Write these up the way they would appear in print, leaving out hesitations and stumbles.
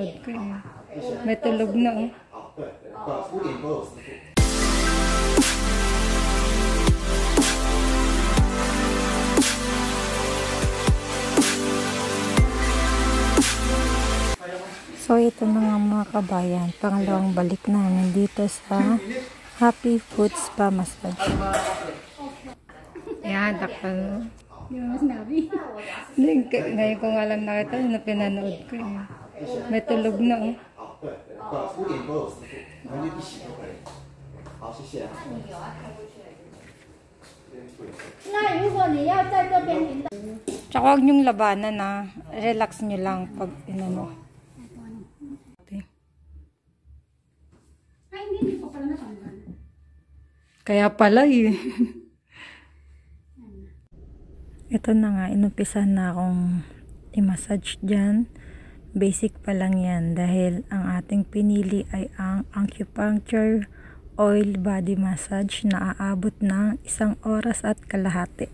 pinanood ko eh. May tulog na oh. So ito na nga mga kabayan, pangalawang balik namin dito sa Happy Foot Spa Massage. Yan, takpan. Yung mas nabi. Ngayon ko nga lang nakita na pinanood ko eh. May tulog na oh. 5点都有师傅，我们就一起就可以。好，谢谢。那如果你要在这边停的， Tsaka huwag niyong labanan na. Relax niyo lang pag inano. ay hindi ko pala natanggal. Kaya pala eh. Ito na nga, inumpisahan na akong i-massage dyan. Basic pa lang yan dahil ang ating pinili ay ang acupuncture oil body massage na aabot ng 1 oras at kalahati.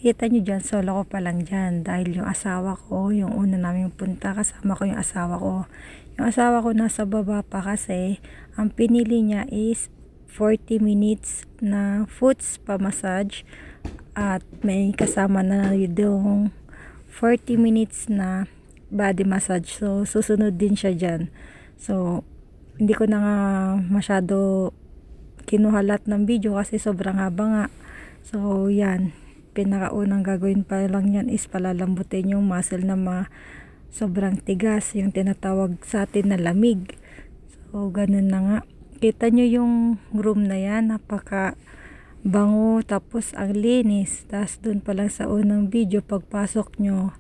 Kita nyo dyan, solo ko pa lang dyan dahil yung asawa ko, yung una namin punta, kasama ko yung asawa ko. Yung asawa ko nasa baba pa kasi ang pinili niya is 40 minutes na foot spa massage at may kasama na yung 40 minutes na body massage. So, susunod din siya dyan. So, hindi ko na nga masyado kinuhalat ng video kasi sobrang haba nga. So, yan. Pinakaunang gagawin pa lang yan is palalambutin yung muscle na sobrang tigas. Yung tinatawag sa atin na lamig. So, ganun na nga. Kita nyo yung room na yan. Napaka bango. Tapos, ang linis. Tapos, dun pa lang sa unang video, pagpasok nyo,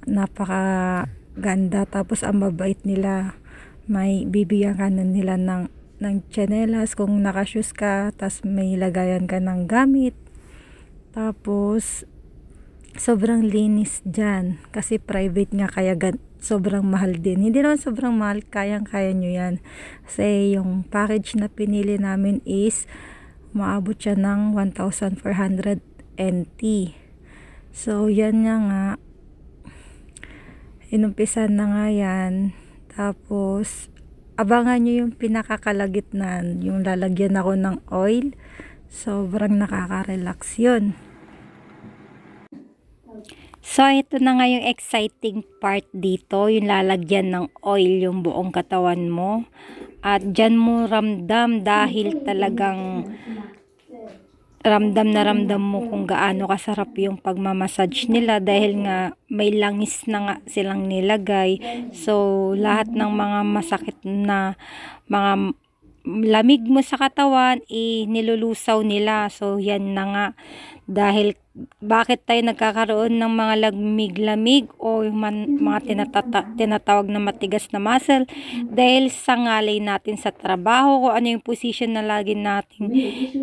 napaka ganda. Tapos ang mabait nila, may bibigyan ka na nila ng tsinelas kung nakashoes ka, tapos may lagayan ka ng gamit. Tapos sobrang linis dyan kasi private nga, kaya sobrang mahal din. Hindi naman sobrang mahal, kayang-kaya nyo yan kasi yung package na pinili namin is maabot siya ng 1,400 NT. So yan nga, inumpisan na nga yan. Tapos abangan nyo yung pinakakalagitnaan, yung lalagyan ako ng oil. Sobrang nakaka-relax yun. So ito na nga yung exciting part dito, yung lalagyan ng oil yung buong katawan mo. At dyan mo ramdam dahil talagang ramdam na ramdam mo kung gaano kasarap yung pagmamassage nila dahil nga may langis na nga silang nilagay. So, lahat ng mga masakit na mga lamig mo sa katawan, nilulusaw nila. So, yan na nga. Dahil, bakit tayo nagkakaroon ng mga lamig-lamig o mga tinatawag na matigas na muscle? Dahil sa ngalay natin sa trabaho, kung ano yung position na lagi natin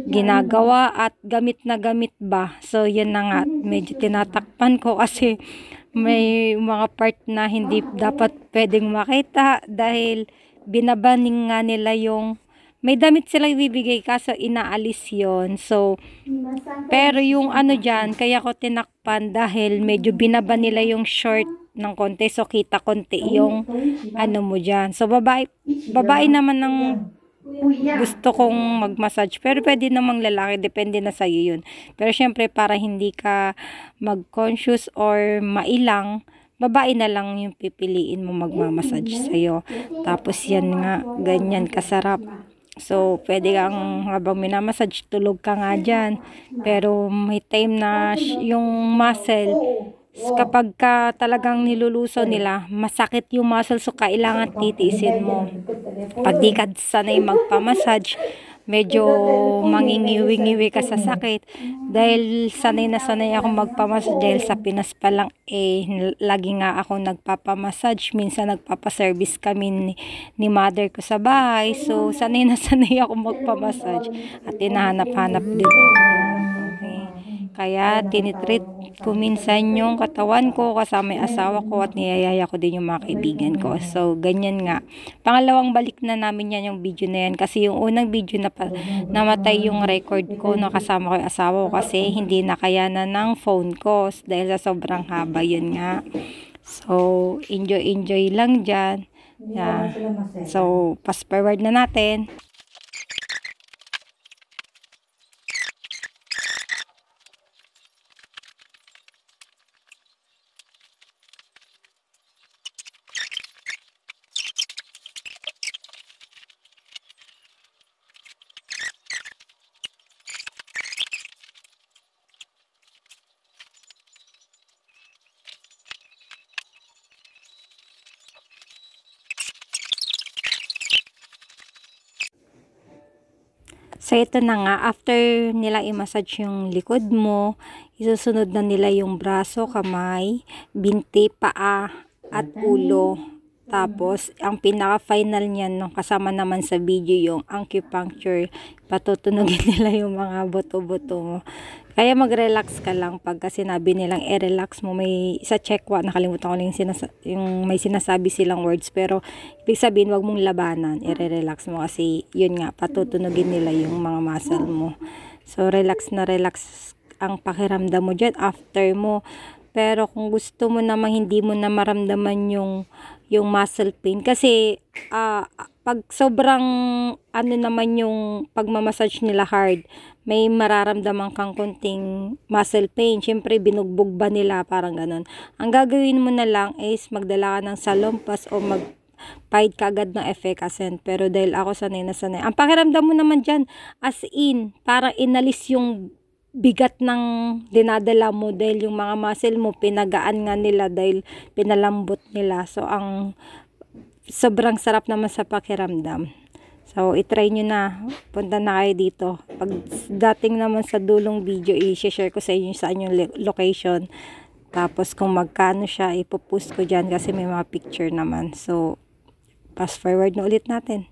ginagawa at gamit na gamit ba. So, yan na nga. Medyo tinatakpan ko kasi may mga part na hindi dapat pwedeng makita dahil binabaning nga nila yung may damit sila ibibigay kaso inaalis yon. So, pero yung ano dyan, kaya ko tinakpan dahil medyo binaba nila yung short ng konti. So, kita konti yung ano mo dyan. So, babae naman ng gusto kong mag-massage. Pero pwede namang lalaki, depende na sa'yo yun. Pero syempre, para hindi ka mag-conscious or mailang, babae na lang yung pipiliin mo magmamassage sa'yo. Tapos yan nga, ganyan kasarap. So, pwede kang habang minamassage, tulog ka nga dyan. Pero may time na yung muscle, kapag ka talagang nilulusaw nila, masakit yung muscle. So, kailangan titiisin mo. Pag di ka sanay magpamassage, medyo mangingiwi-ngiwi ka sa sakit. Dahil sanay na sanay ako magpamassage dahil sa Pinas pa lang lagi nga ako nagpapamassage. Minsan nagpapaservice kami ni mother ko sa bahay. So sanay na sanay ako magpamassage at hinahanap-hanap din. Okay. Kaya tinitreat ko minsan yung katawan ko kasama yung asawa ko at niyayaya ko din yung mga kaibigan ko. So, ganyan nga. Pangalawang balik na namin yan yung video na yan kasi yung unang video na namatay yung record ko na kasama ko yung asawa ko kasi hindi nakayanan ng phone ko dahil sa sobrang haba yun nga. So, enjoy lang dyan. Yeah. So, fast forward na natin. So, ito na nga, after nila i-massage yung likod mo, isusunod na nila yung braso, kamay, binti, paa, at ulo. Tapos, ang pinaka-final niyan, nung kasama naman sa video, yung acupuncture, patutunugin nila yung mga buto-buto mo. Kaya mag-relax ka lang pagka sinabi nilang i-relax mo. May isa check wa, nakalimutan ko lang yung may sinasabi silang words. Pero, ibig sabihin, wag mong labanan. I-relax mo kasi, yun nga, patutunugin nila yung mga muscle mo. So, relax na relax ang pakiramdam mo dyan after mo. Pero, kung gusto mo naman, hindi mo na maramdaman yung muscle pain. Kasi, pag sobrang, ano naman yung pagmamassage nila hard, may mararamdaman kang konting muscle pain. Siyempre, binugbog ba nila, parang ganun. Ang gagawin mo na lang is magdala ka ng salompas o pahid ka agad ng efficacy. Pero dahil ako sanay na sanay, ang pakiramdam mo naman dyan, as in, parang inalis yung bigat ng dinadala mo dahil yung mga muscle mo, pinagaan nga nila dahil pinalambot nila. So, ang sobrang sarap naman sa pakiramdam. So, itry nyo na. Punta na kayo dito. Pag dating naman sa dulong video, i-share ko sa inyo sa inyong location. Tapos, kung magkano siya, ipopost ko dyan kasi may mga picture naman. So, fast forward na ulit natin.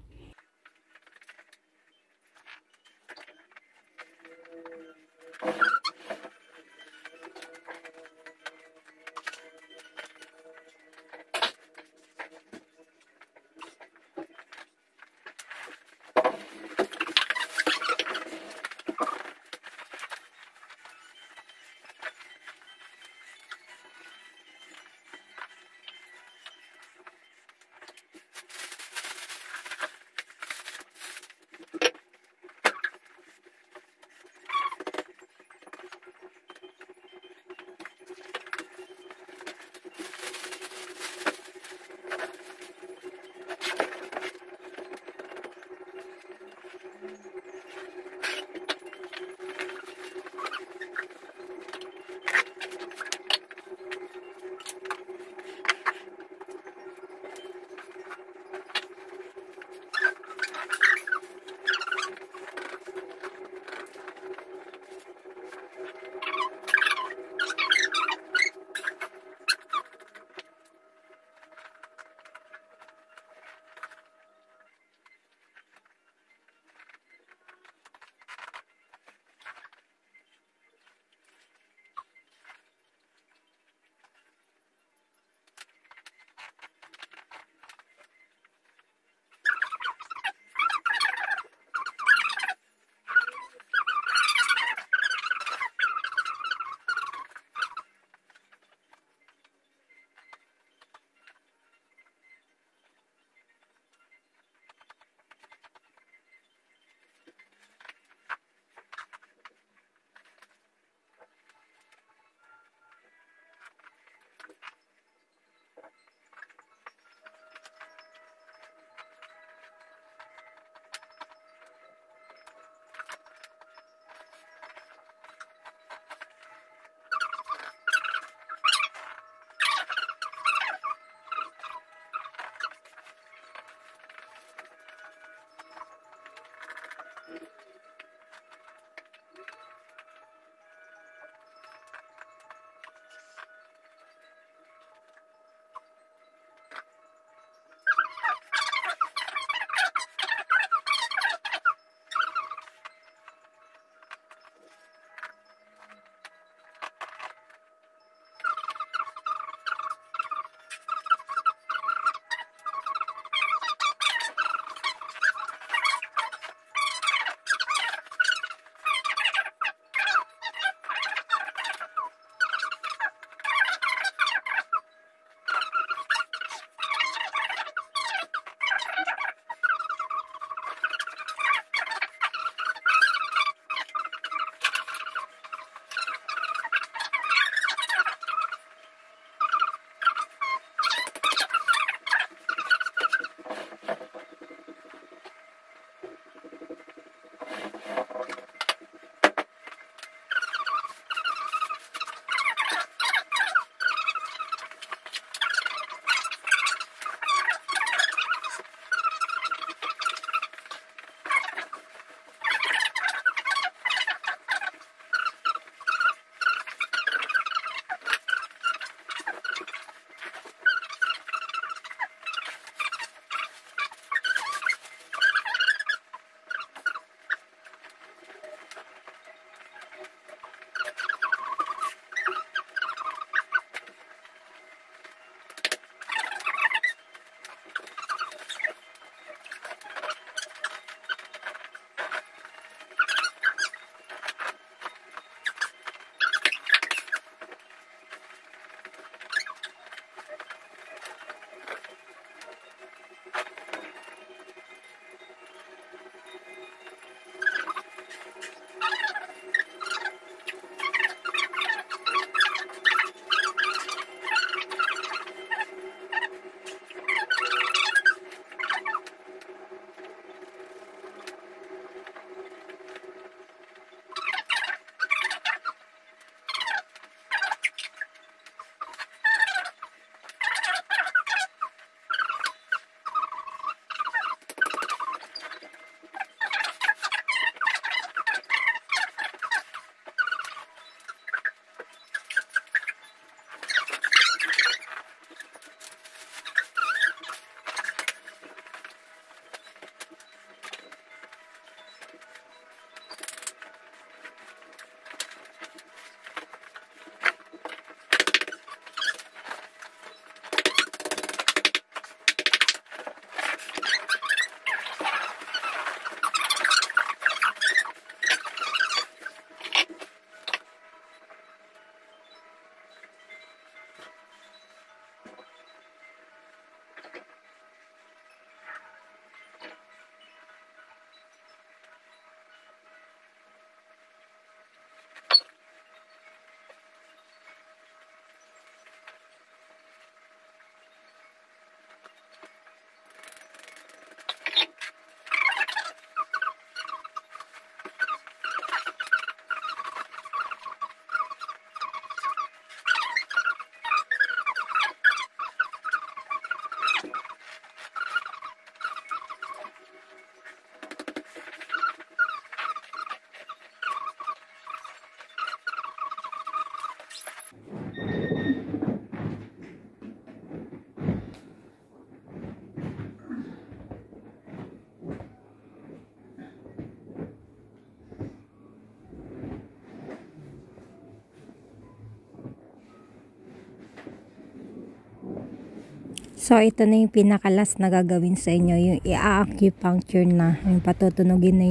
So, ito na yung pinakalas na gagawin sa inyo, yung i-acupuncture na, yung patutunugin na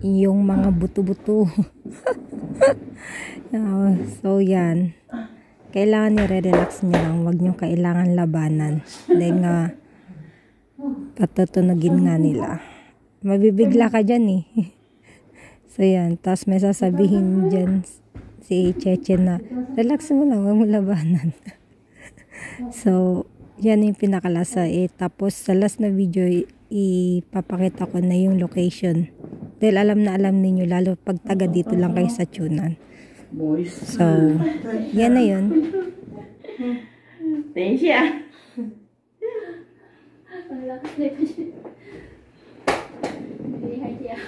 yung mga buto-buto. So, yan. Kailangan nire-relax nyo lang, huwag nyo kailangan labanan. Dahil nga, patutunugin nga nila. Mabibigla ka dyan eh. So, yan. Tapos may sasabihin dyan si Cheche na, relax mo lang, huwag mo labanan. So, yan yung pinakalasa eh. Tapos sa last na video, ipapakita ko na yung location. Dahil alam na alam ninyo, lalo pag taga dito lang kayo sa Chunan. So, yan na yun. 等一下，好了，对不起，厉害点。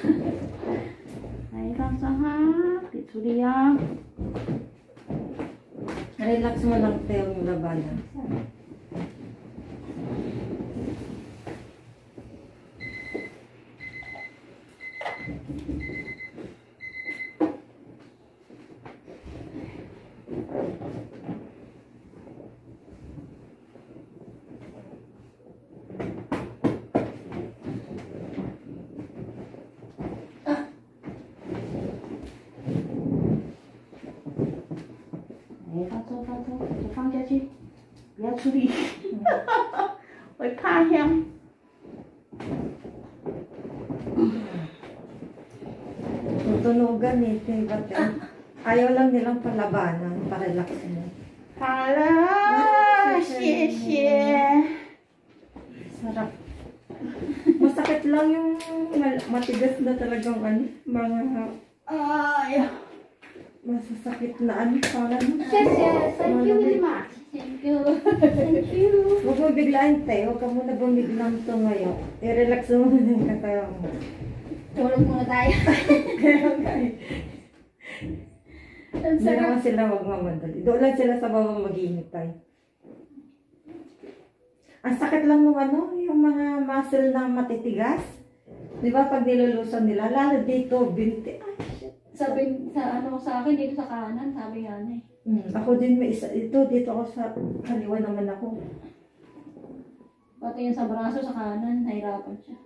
来放松哈，别处理啊。 Relax mo lang tayo yung labanan.会怕香。 Tutunugan eh, diba? Ayaw lang nilang palabanan, pa-relax mo. 好了，谢谢。 Sarap. Masakit lang yung matigas na talagang mga 哎呀， masasakit na parang 谢谢，Thank you very much. Thank you, thank you. huwag mo biglaan tayo, huwag ka muna bumiglang to ngayon. I-relax mo muna yung katawan mo. Tulog muna tayo. Kaya nga eh. Ang Hindi sarap. naman sila magmamadali. Doon lang sila sa baba maghihintay. Ang sakit lang nung yung mga muscle na matitigas. Di ba pag nilulusan nila, lalo dito, binti. Ay, shit. Sabi sa sa akin dito sa kanan, sabi nga eh. Ako din may isa. Dito ako sa kaliwa naman ako. Pati yung sa braso sa kanan, nahirapan siya.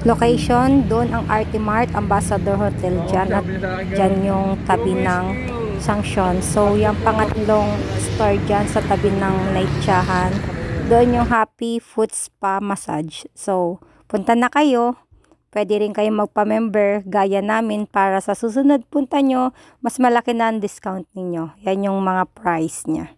Location, doon ang Artimart Ambassador Hotel dyan at dyan yung tabi ng Sanction. So, yung pangatlong store dyan sa tabi ng Naitsahan. Doon yung Happy Foot Spa Massage. So, punta na kayo. Pwede rin kayo magpa-member gaya namin para sa susunod punta nyo, mas malaki na ang discount ninyo. Yan yung mga price niya.